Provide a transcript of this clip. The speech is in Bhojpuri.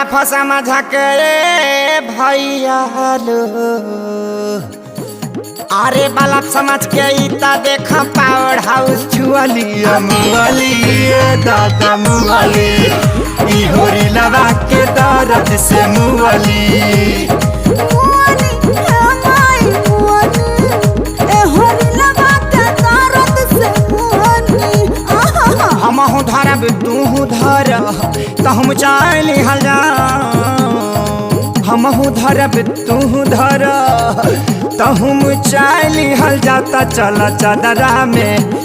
साफ समझ के भैया लो अरे बालक समझ के इता देखा पावर हाउस छुअली मुअली दादा मुअली ई होरी लगा के दर्द से मुअली हमहु धरब तू धर तो हम चाली हल जा हमहु धरब तू धर तो हम चाली हल जाता चल चदरा में